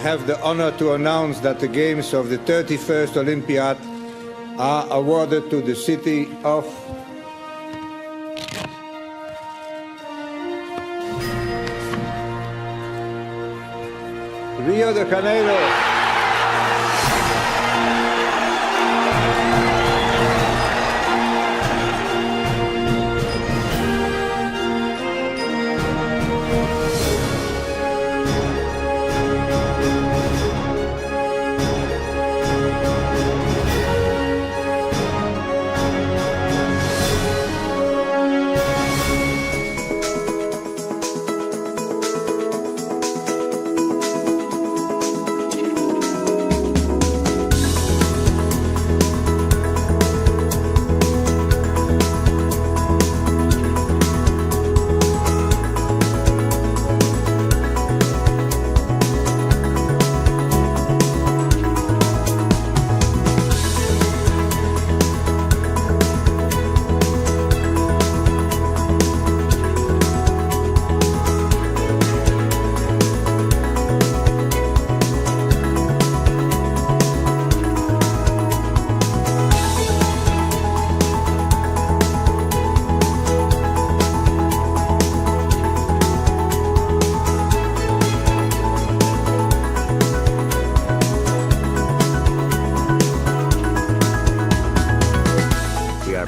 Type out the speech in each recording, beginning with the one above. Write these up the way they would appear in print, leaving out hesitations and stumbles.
have the honor to announce that the games of the 31st Olympiad are awarded to the city of Rio de Janeiro.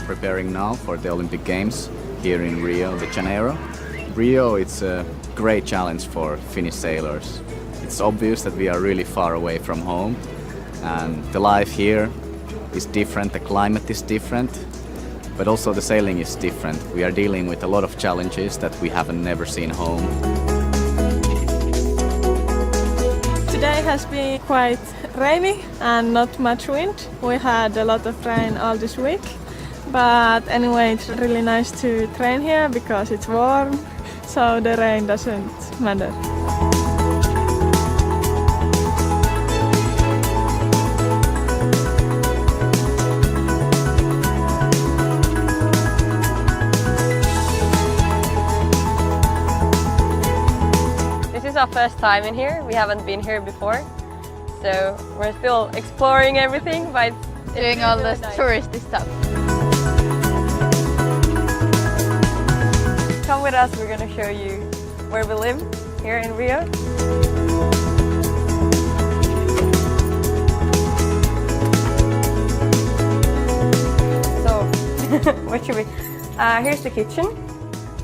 Preparing now for the Olympic Games here in Rio de Janeiro. Rio, it's a great challenge for Finnish sailors. It's obvious that we are really far away from home, and the life here is different, the climate is different, but also the sailing is different. We are dealing with a lot of challenges that we haven't never seen home. Today has been quite rainy and not much wind. We had a lot of rain all this week. But anyway, it's really nice to train here because it's warm, so the rain doesn't matter. This is our first time in here. We haven't been here before, so we're still exploring everything, but doing all the touristy stuff. Come with us, we're going to show you where we live here in Rio. So, what should we... here's the kitchen,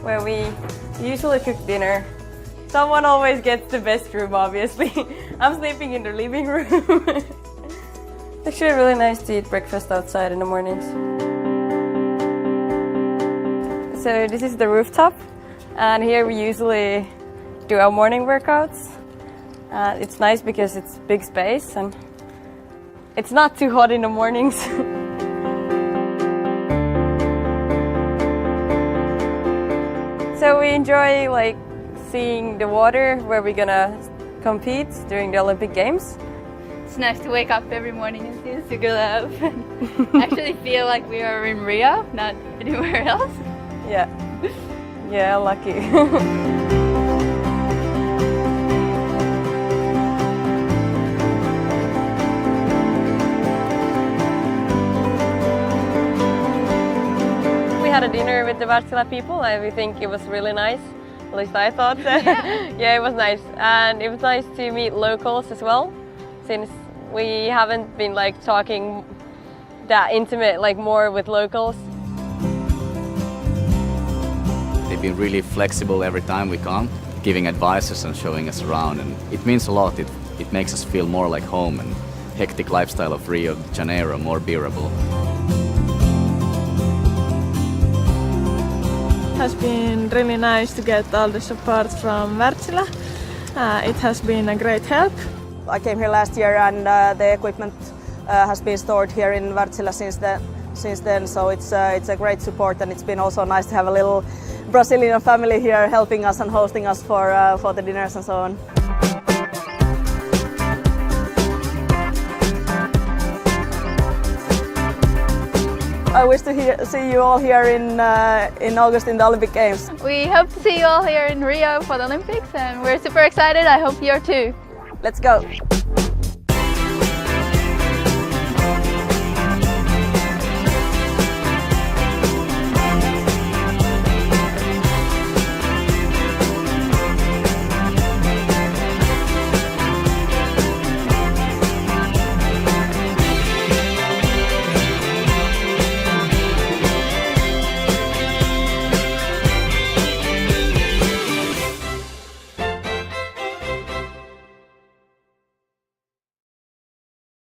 where we usually cook dinner. Someone always gets the best room, obviously. I'm sleeping in the living room. It's actually really nice to eat breakfast outside in the mornings. So this is the rooftop, and here we usually do our morning workouts. It's nice because it's big space and it's not too hot in the mornings. So we enjoy like seeing the water where we're gonna compete during the Olympic Games. It's nice to wake up every morning and see the Sugarloaf and actually feel like we are in Rio, not anywhere else. Yeah, yeah, lucky. We had a dinner with the Wärtsilä people and we think it was really nice. At least I thought. Yeah. Yeah, it was nice. And it was nice to meet locals as well, since we haven't been like talking that intimate, like more with locals. They've been really flexible every time we come, giving advices and showing us around, and it means a lot. It makes us feel more like home, and hectic lifestyle of Rio de Janeiro more bearable. It has been really nice to get all the support from Wärtsilä. It has been a great help. I came here last year and the equipment has been stored here in Wärtsilä since then, so it's a great support, and it's been also nice to have a little Brazilian family here helping us and hosting us for the dinners and so on. I wish to see you all here in August in the Olympic Games. We hope to see you all here in Rio for the Olympics, and we're super excited. I hope you are too. Let's go!